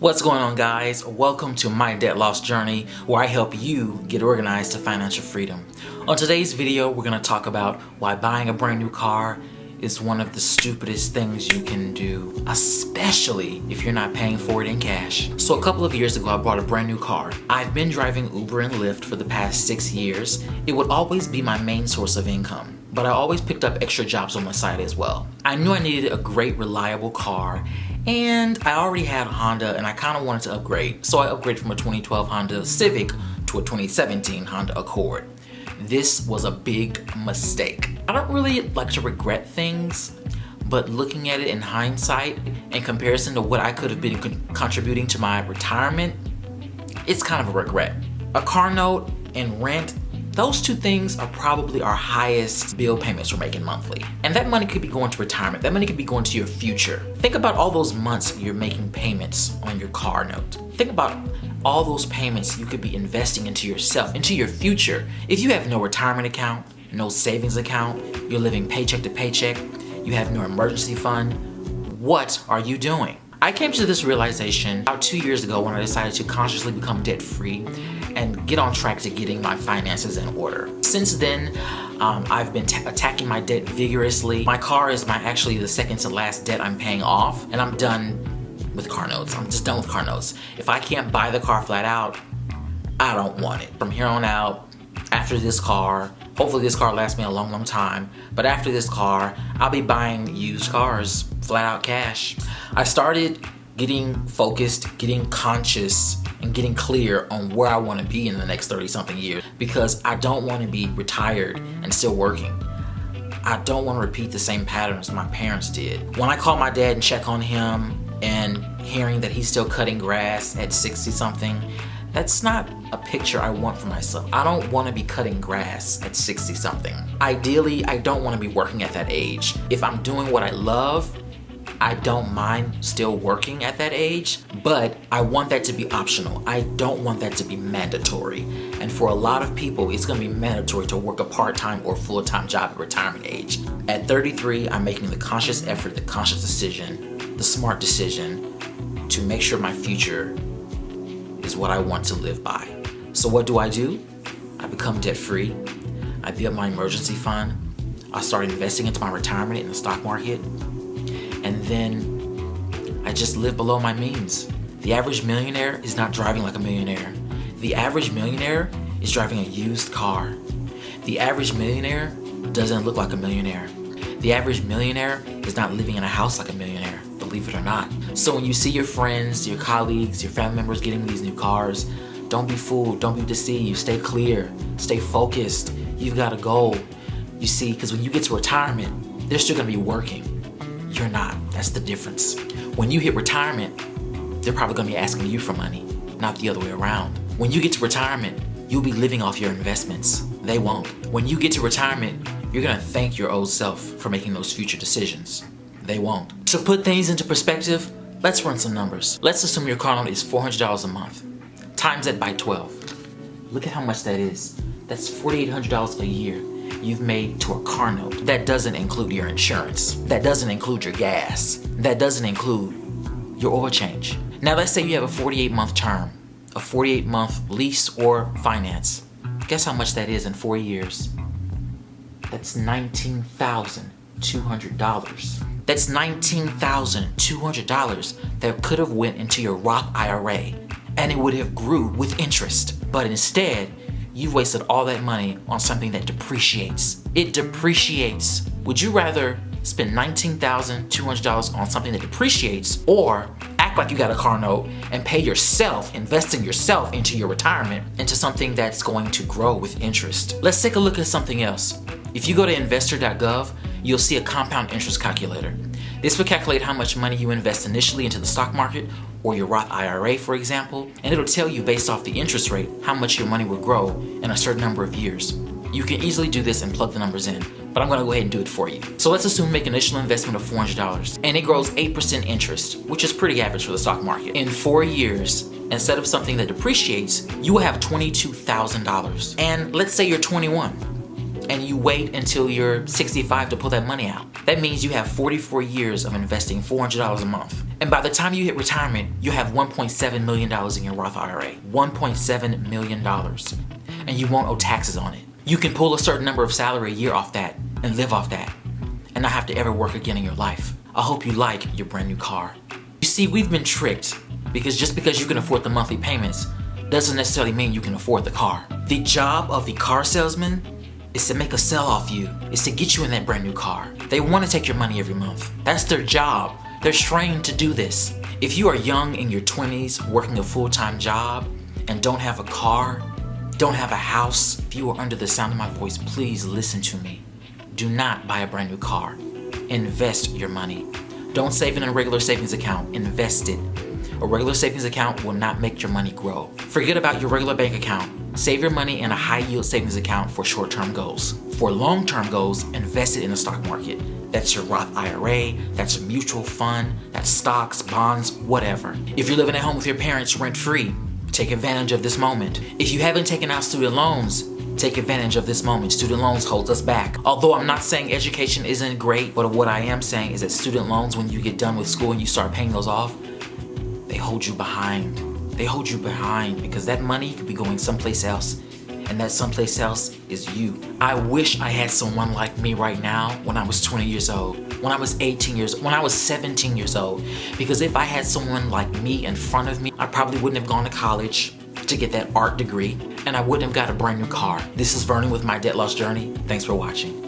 What's going on, guys? Welcome to my debt loss journey, where I help you get organized to financial freedom. On today's video, we're going to talk about why buying a brand new car is one of the stupidest things you can do, especially if you're not paying for it in cash. So a couple of years ago, I bought a brand new car. I've been driving Uber and Lyft for the past 6 years. It would always be my main source of income, but I always picked up extra jobs on the side as well. I knew I needed a great, reliable car, and I already had a Honda and I kind of wanted to upgrade. So I upgraded from a 2012 Honda Civic to a 2017 Honda Accord. This was a big mistake. I don't really like to regret things, but looking at it in hindsight, in comparison to what I could have been contributing to my retirement, it's kind of a regret. A car note and rent, those two things are probably our highest bill payments we're making monthly. And that money could be going to retirement. That money could be going to your future. Think about all those months you're making payments on your car note. Think about all those payments you could be investing into yourself, into your future. If you have no retirement account, no savings account, you're living paycheck to paycheck, you have no emergency fund, what are you doing? I came to this realization about 2 years ago when I decided to consciously become debt-free and get on track to getting my finances in order. Since then, I've been attacking my debt vigorously. My car is actually the second to last debt I'm paying off, and I'm done with car notes. I'm just done with car notes. If I can't buy the car flat out, I don't want it. From here on out, after this car, hopefully this car lasts me a long, long time, but after this car, I'll be buying used cars, flat out cash. I started getting focused, getting conscious, and getting clear on where I want to be in the next 30-something years, because I don't want to be retired and still working. I don't want to repeat the same patterns my parents did. When I call my dad and check on him and hearing that he's still cutting grass at 60-something, that's not a picture I want for myself. I don't want to be cutting grass at 60-something. Ideally, I don't want to be working at that age. If I'm doing what I love, I don't mind still working at that age, but I want that to be optional. I don't want that to be mandatory. And for a lot of people, it's going to be mandatory to work a part-time or full-time job at retirement age. At 33, I'm making the conscious effort, the conscious decision, the smart decision to make sure my future is what I want to live by. So what do? I become debt-free. I build my emergency fund. I start investing into my retirement in the stock market. And then I just live below my means. The average millionaire is not driving like a millionaire. The average millionaire is driving a used car. The average millionaire doesn't look like a millionaire. The average millionaire is not living in a house like a millionaire, believe it or not. So when you see your friends, your colleagues, your family members getting these new cars, don't be fooled, don't be deceived, stay clear, stay focused. You've got a goal. You see, because when you get to retirement, they're still gonna be working. You're not. That's the difference. When you hit retirement, they're probably gonna be asking you for money, not the other way around. When you get to retirement, you'll be living off your investments. They won't. When you get to retirement, you're gonna thank your old self for making those future decisions. They won't. To put things into perspective, let's run some numbers. Let's assume your car note is $400 a month. Times that by 12. Look at how much that is. That's $4,800 a year you've made to a car note. That doesn't include your insurance. That doesn't include your gas. That doesn't include your oil change. Now let's say you have a 48-month term, a 48-month lease or finance. Guess how much that is in 4 years? That's $19,200. That's $19,200 that could have went into your Roth IRA, and it would have grew with interest. But instead, you've wasted all that money on something that depreciates. It depreciates. Would you rather spend $19,200 on something that depreciates, or act like you got a car note and pay yourself, investing yourself into your retirement, into something that's going to grow with interest? Let's take a look at something else. If you go to investor.gov, you'll see a compound interest calculator. This will calculate how much money you invest initially into the stock market or your Roth IRA, for example, and it'll tell you based off the interest rate how much your money will grow in a certain number of years. You can easily do this and plug the numbers in, but I'm gonna go ahead and do it for you. So let's assume we make an initial investment of $400 and it grows 8% interest, which is pretty average for the stock market. In 4 years, instead of something that depreciates, you will have $22,000. And let's say you're 21 and you wait until you're 65 to pull that money out. That means you have 44 years of investing $400 a month. And by the time you hit retirement, you have $1.7 million in your Roth IRA. $1.7 million. And you won't owe taxes on it. You can pull a certain number of salary a year off that and live off that and not have to ever work again in your life. I hope you like your brand new car. You see, we've been tricked because just because you can afford the monthly payments doesn't necessarily mean you can afford the car. The job of the car salesman is to make a sell off you. It's to get you in that brand new car. They want to take your money every month. That's their job. They're trained to do this. If you are young in your 20s working a full-time job and don't have a car, don't have a house, if you are under the sound of my voice, please listen to me. Do not buy a brand new car. Invest your money. Don't save it in a regular savings account. Invest it. A regular savings account will not make your money grow. Forget about your regular bank account. Save your money in a high-yield savings account for short-term goals. For long-term goals, invest it in the stock market. That's your Roth IRA, that's a mutual fund, that's stocks, bonds, whatever. If you're living at home with your parents rent-free, take advantage of this moment. If you haven't taken out student loans, take advantage of this moment. Student loans hold us back. Although I'm not saying education isn't great, but what I am saying is that student loans, when you get done with school and you start paying those off, they hold you behind. They hold you behind because that money could be going someplace else, and that someplace else is you. I wish I had someone like me right now when I was 20 years old, when I was 18 years, when I was 17 years old. Because if I had someone like me in front of me, I probably wouldn't have gone to college to get that art degree, and I wouldn't have got a brand new car. This is Vernon with My Debt Loss Journey. Thanks for watching.